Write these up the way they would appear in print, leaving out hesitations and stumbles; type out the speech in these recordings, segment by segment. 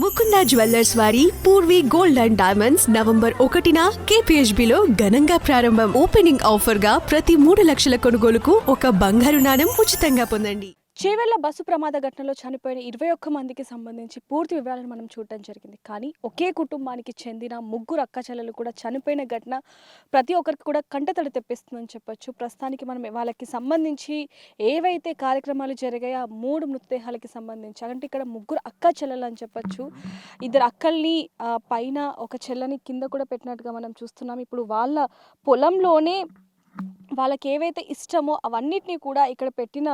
Mukunda jewellers వారి Purvi gold and diamonds November 1న KPHBలో ఘనంగా ప్రారంభం. ఓపెనింగ్ ఆఫర్ గా ప్రతి 3 లక్షల కొనుగోలుకు ఒక బంగారు నాణెం ఉచితంగా పొందండి. చేవెళ్ల బస్సు ప్రమాద ఘటనలో చనిపోయిన 21 మందికి సంబంధించి పూర్తి వివరాలను మనం చూడటం జరిగింది. కానీ ఒకే కుటుంబానికి చెందిన ముగ్గురు అక్కచెల్లెలు కూడా చనిపోయిన ఘటన ప్రతి ఒక్కరికి కూడా కంటతడి తెప్పిస్తుందని చెప్పొచ్చు. ప్రస్తుతానికి మనం వాళ్ళకి సంబంధించి ఏవైతే కార్యక్రమాలు జరిగాయో ఆ 3 మృతదేహాలకి సంబంధించి అంటే ఇక్కడ ముగ్గురు అక్కచెల్లెలు అని చెప్పొచ్చు. ఇద్దరు అక్కల్ని పైన ఒక చెల్లని కింద కూడా పెట్టినట్టుగా మనం చూస్తున్నాం. ఇప్పుడు వాళ్ళ పొలంలోనే వాళ్ళకి ఏవైతే ఇష్టమో అవన్నిటినీ కూడా ఇక్కడ పెట్టిన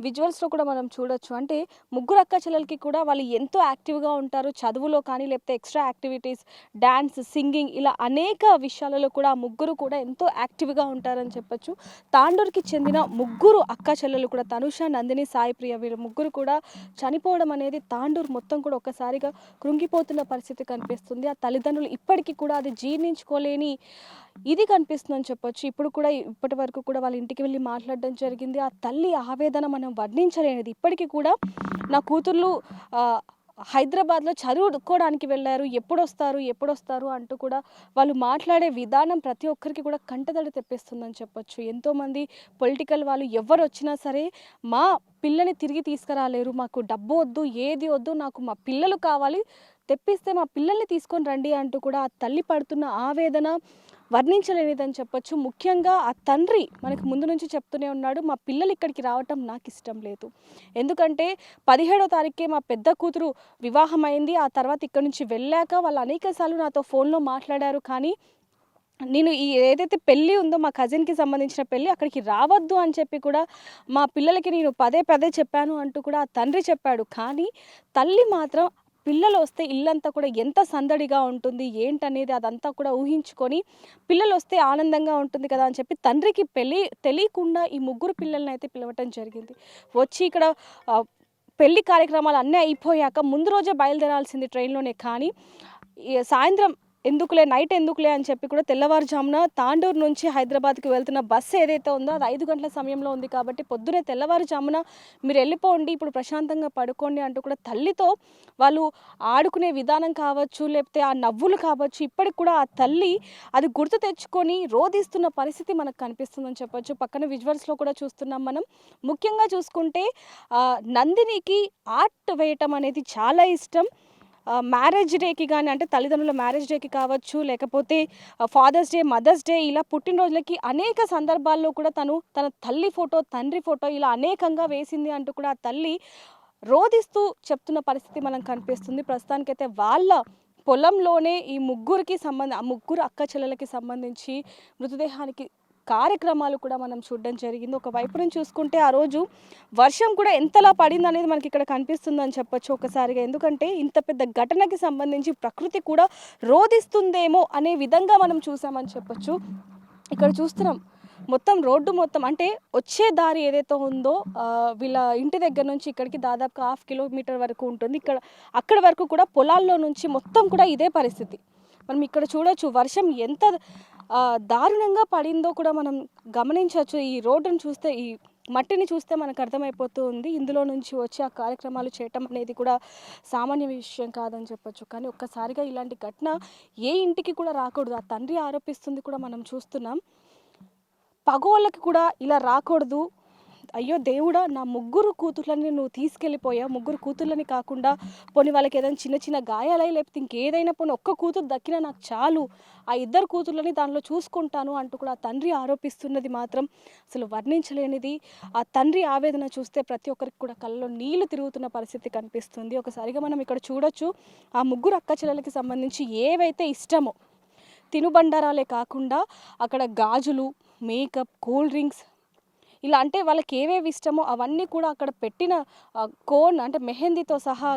విజువల్స్లో కూడా మనం చూడొచ్చు. అంటే ముగ్గురు అక్క చెల్లెలకి కూడా వాళ్ళు ఎంతో యాక్టివ్గా ఉంటారు చదువులో కానీ, లేకపోతే ఎక్స్ట్రా యాక్టివిటీస్, డ్యాన్స్, సింగింగ్, ఇలా అనేక విషయాలలో కూడా ఆ ముగ్గురు కూడా ఎంతో యాక్టివ్గా ఉంటారని చెప్పొచ్చు. తాండూరుకి చెందిన ముగ్గురు అక్క చెల్లెలు కూడా తనుష, నందిని, సాయి ప్రియ వీళ్ళు ముగ్గురు కూడా చనిపోవడం అనేది తాండూరు మొత్తం కూడా ఒక్కసారిగా కృంగిపోతున్న పరిస్థితి కనిపిస్తుంది. ఆ తల్లిదండ్రులు ఇప్పటికీ కూడా అది జీర్ణించుకోలేని ఇది కనిపిస్తుందని చెప్పొచ్చు. ఇప్పుడు కూడా ఇప్పటి వరకు కూడా వాళ్ళ ఇంటికి వెళ్ళి మాట్లాడడం జరిగింది. ఆ తల్లి ఆవేదన మనం వర్ణించలేనిది. ఇప్పటికీ కూడా నా కూతుర్లు హైదరాబాద్లో చదువుకోవడానికి వెళ్ళారు, ఎప్పుడొస్తారు అంటూ కూడా వాళ్ళు మాట్లాడే విధానం ప్రతి ఒక్కరికి కూడా కంటతడి తెప్పిస్తుందని చెప్పొచ్చు. ఎంతోమంది పొలిటికల్ వాళ్ళు ఎవరు వచ్చినా సరే మా పిల్లని తిరిగి తీసుకురాలేరు, మాకు డబ్బు వద్దు, ఏది వద్దు, నాకు మా పిల్లలు కావాలి, తెప్పిస్తే మా పిల్లల్ని తీసుకొని రండి అంటూ కూడా ఆ తల్లి పడుతున్న ఆవేదన వర్ణించలేనిదని చెప్పొచ్చు. ముఖ్యంగా ఆ తండ్రి మనకు ముందు నుంచి చెప్తూనే ఉన్నాడు, మా పిల్లలు ఇక్కడికి రావటం నాకు ఇష్టం లేదు, ఎందుకంటే 17వ తారీఖే మా పెద్ద కూతురు వివాహం అయింది, ఆ తర్వాత ఇక్కడ నుంచి వెళ్ళాక వాళ్ళు అనేక సార్లు నాతో ఫోన్లో మాట్లాడారు, కానీ నేను ఈ ఏదైతే పెళ్ళి ఉందో మా కజిన్కి సంబంధించిన పెళ్ళి అక్కడికి రావద్దు అని చెప్పి కూడా మా పిల్లలకి నేను పదే చెప్పాను అంటూ కూడా ఆ తండ్రి చెప్పాడు. కానీ తల్లి మాత్రం పిల్లలు వస్తే ఇల్లంతా కూడా ఎంత సందడిగా ఉంటుంది ఏంటనేది అదంతా కూడా ఊహించుకొని పిల్లలు వస్తే ఆనందంగా ఉంటుంది కదా అని చెప్పి తండ్రికి తెలియకుండా ఈ ముగ్గురు పిల్లల్ని అయితే పిలవటం జరిగింది. వచ్చి ఇక్కడ పెళ్లి కార్యక్రమాలు అన్నీ అయిపోయాక ముందు రోజే బయలుదేరాల్సింది ట్రైన్లోనే, కానీ సాయంత్రం నైట్ ఎందుకులే అని చెప్పి కూడా తెల్లవారుజామున తాండూరు నుంచి హైదరాబాద్కి వెళ్తున్న బస్సు ఏదైతే ఉందో అది 5 గంటల సమయంలో ఉంది కాబట్టి పొద్దునే తెల్లవారుజామున మీరు వెళ్ళిపోండి, ఇప్పుడు ప్రశాంతంగా పడుకోండి అంటూ కూడా తల్లితో వాళ్ళు ఆడుకునే విధానం కావచ్చు, లేకపోతే ఆ నవ్వులు కావచ్చు, ఇప్పటికి కూడా ఆ తల్లి అది గుర్తు తెచ్చుకొని రోధిస్తున్న పరిస్థితి మనకు కనిపిస్తుందని చెప్పొచ్చు. పక్కన విజువల్స్లో కూడా చూస్తున్నాం మనం. ముఖ్యంగా చూసుకుంటే నందినికి ఆర్ట్ వేయటం అనేది చాలా ఇష్టం. మ్యారేజ్ డేకి కానీ, అంటే తల్లిదండ్రుల మ్యారేజ్ డేకి కావచ్చు, లేకపోతే ఫాదర్స్ డే, మదర్స్ డే, ఇలా పుట్టినరోజులకి అనేక సందర్భాల్లో కూడా తన తల్లి ఫోటో, తండ్రి ఫోటో ఇలా అనేకంగా వేసింది అంటూ కూడా ఆ తల్లి రోధిస్తూ చెప్తున్న పరిస్థితి మనకు కనిపిస్తుంది. ప్రస్తుతానికైతే వాళ్ళ పొలంలోనే ఈ ముగ్గురు అక్క చెల్లెలకి సంబంధించి మృతదేహానికి కార్యక్రమాలు కూడా మనం చూడడం జరిగింది. ఒక వైపు నుంచి చూసుకుంటే ఆ రోజు వర్షం కూడా ఎంతలా పడింది అనేది మనకి ఇక్కడ కనిపిస్తుందని చెప్పొచ్చు ఒకసారిగా. ఎందుకంటే ఇంత పెద్ద ఘటనకి సంబంధించి ప్రకృతి కూడా రోధిస్తుందేమో అనే విధంగా మనం చూసామని చెప్పొచ్చు. ఇక్కడ చూస్తున్నాం మొత్తం రోడ్డు మొత్తం, అంటే వచ్చే దారి ఏదైతే ఉందో వీళ్ళ ఇంటి దగ్గర నుంచి ఇక్కడికి దాదాపు 1/2 కిలోమీటర్ వరకు ఉంటుంది. అక్కడ వరకు కూడా పొలాల్లో నుంచి మొత్తం కూడా ఇదే పరిస్థితి. మనం ఇక్కడ చూడొచ్చు వర్షం ఎంత దారుణంగా పడిందో కూడా మనం గమనించవచ్చు. ఈ రోడ్డును చూస్తే, ఈ మట్టిని చూస్తే మనకు అర్థమైపోతూ ఉంది. ఇందులో నుంచి వచ్చి ఆ కార్యక్రమాలు చేయటం అనేది కూడా సామాన్య విషయం కాదని చెప్పొచ్చు. కానీ ఒక్కసారిగా ఇలాంటి ఘటన ఏ ఇంటికి కూడా రాకూడదు. ఆ తండ్రి ఆరోపిస్తుంది కూడా మనం చూస్తున్నాం. పగోళ్ళకి కూడా ఇలా రాకూడదు. అయ్యో దేవుడా, నా ముగ్గురు కూతుర్లని నువ్వు తీసుకెళ్ళిపోయావు, ముగ్గురు కూతుర్లని కాకుండా పోనీ వాళ్ళకి ఏదైనా చిన్న గాయాలై లేకపోతే ఇంకేదైనా పోనీ ఒక్క కూతురు దక్కినా నాకు చాలు, ఆ 2 కూతుర్లని దానిలో చూసుకుంటాను అంటూ కూడా ఆ తండ్రి ఆరోపిస్తున్నది మాత్రం అసలు వర్ణించలేనిది. ఆ తండ్రి ఆవేదన చూస్తే ప్రతి ఒక్కరికి కూడా కళ్ళలో నీళ్లు తిరుగుతున్న పరిస్థితి కనిపిస్తుంది. ఒకసారిగా మనం ఇక్కడ చూడొచ్చు ఆ ముగ్గురు అక్క చెల్లెలకి సంబంధించి ఏవైతే ఇష్టమో తినుబండారాలే కాకుండా అక్కడ గాజులు, మేకప్, కూల్ డ్రింక్స్, ఇలా అంటే వాళ్ళకి ఏవేవి ఇష్టమో అవన్నీ కూడా అక్కడ పెట్టిన కోన్ అంటే మెహందీతో సహా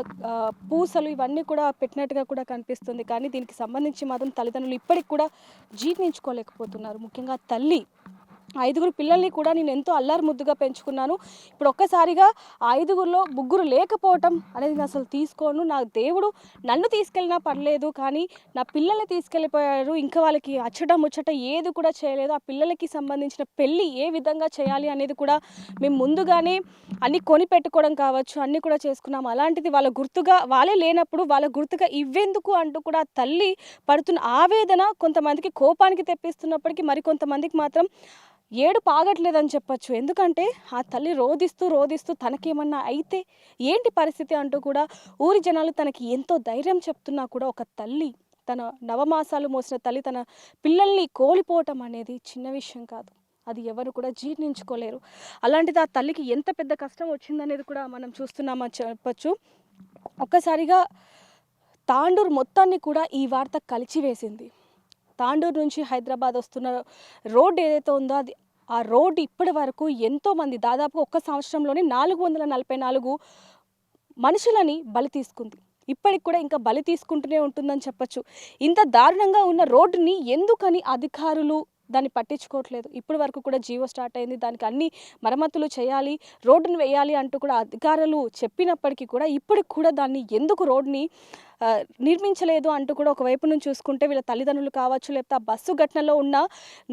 పూసలు ఇవన్నీ కూడా పెట్టినట్టుగా కూడా కనిపిస్తుంది. కానీ దీనికి సంబంధించి మాత్రం తల్లిదండ్రులు ఇప్పటికి కూడా జీర్ణించుకోలేకపోతున్నారు. ముఖ్యంగా తల్లి 5 పిల్లల్ని కూడా నేను ఎంతో అల్లారు ముద్దుగా పెంచుకున్నాను. ఇప్పుడు ఒక్కసారిగా ఆ 5లో ముగ్గురు లేకపోవటం అనేది నేను అసలు తీసుకోను. నా దేవుడు నన్ను తీసుకెళ్ళినా పర్లేదు, కానీ నా పిల్లల్ని తీసుకెళ్ళిపోయారు. ఇంకా వాళ్ళకి అచ్చట ముచ్చట ఏది కూడా చేయలేదు. ఆ పిల్లలకి సంబంధించిన పెళ్ళి ఏ విధంగా చేయాలి అనేది కూడా మేము ముందుగానే అన్నీ కొని పెట్టుకోవడం కావచ్చు, అన్నీ కూడా చేసుకున్నాము. అలాంటిది వాళ్ళ గుర్తుగా వాళ్ళే లేనప్పుడు వాళ్ళ గుర్తుగా ఇవ్వెందుకు అంటూ కూడా ఆ తల్లి పడుతున్న ఆవేదన కొంతమందికి కోపానికి తెప్పిస్తున్నప్పటికీ మరికొంతమందికి మాత్రం ఏడుపు ఆగట్లేదని చెప్పొచ్చు. ఎందుకంటే ఆ తల్లి రోదిస్తూ తనకేమన్నా అయితే ఏంటి పరిస్థితి అంటూ కూడా ఊరి జనాలు తనకి ఎంతో ధైర్యం చెప్తున్నా కూడా ఒక తల్లి, తన నవమాసాలు మోసిన తల్లి తన పిల్లల్ని కోల్పోవటం అనేది చిన్న విషయం కాదు. అది ఎవరు కూడా జీర్ణించుకోలేరు. అలాంటిది ఆ తల్లికి ఎంత పెద్ద కష్టం వచ్చిందనేది కూడా మనం చూస్తున్నామని చెప్పొచ్చు. ఒక్కసారిగా తాండూరు మొత్తాన్ని కూడా ఈ వార్త కలిచివేసింది. తాండూరు నుంచి హైదరాబాద్ వస్తున్న రోడ్డు ఏదైతే ఉందో ఆ రోడ్డు ఇప్పటి వరకు ఎంతోమంది, దాదాపు ఒక్క సంవత్సరంలోనే 444 మనుషులని బలి తీసుకుంది. ఇప్పటికి కూడా ఇంకా బలి తీసుకుంటూనే ఉంటుందని చెప్పొచ్చు. ఇంత దారుణంగా ఉన్న రోడ్డుని ఎందుకని అధికారులు దాన్ని పట్టించుకోవట్లేదు? ఇప్పటి వరకు కూడా జీవో స్టార్ట్ అయింది, దానికి అన్ని మరమ్మతులు చేయాలి, రోడ్డును వేయాలి అంటూ కూడా అధికారులు చెప్పినప్పటికీ కూడా ఇప్పటికి కూడా దాన్ని ఎందుకు రోడ్ని నిర్మించలేదు అంటూ కూడా ఒకవైపు నుంచి చూసుకుంటే వీళ్ళ తల్లిదండ్రులు కావచ్చు, లేకపోతే ఆ బస్సు ఘటనలో ఉన్న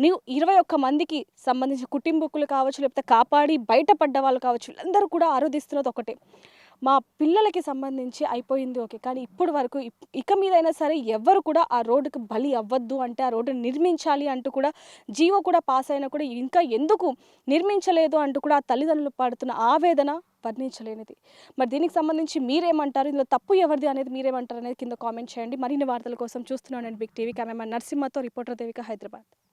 21 మందికి సంబంధించిన కుటుంబీకులు కావచ్చు, లేకపోతే కాపాడి బయటపడ్డ వాళ్ళు కావచ్చు, వీళ్ళందరూ కూడా ఆరోధిస్తున్నది ఒకటే, మా పిల్లలకి సంబంధించి అయిపోయింది ఓకే, కానీ ఇప్పుడు వరకు ఇక మీదైనా సరే ఎవ్వరు కూడా ఆ రోడ్డుకి బలి అవ్వద్దు, అంటే ఆ రోడ్డుని నిర్మించాలి అంటూ కూడా జీవో కూడా పాస్ అయినా కూడా ఇంకా ఎందుకు నిర్మించలేదు అంటూ కూడా ఆ తల్లిదండ్రులు పడుతున్న ఆవేదన వర్ణించలేనిది. మరి దీనికి సంబంధించి మీరేమంటారు? ఇందులో తప్పు ఎవరిది అనేది మీరేమంటారు అనేది కింద కామెంట్ చేయండి. మరిన్ని వార్తల కోసం చూస్తున్నాను నేను బిగ్ టీవీ. కెమెరామెన్ నరసింహతో రిపోర్టర్ దేవిక, హైదరాబాద్.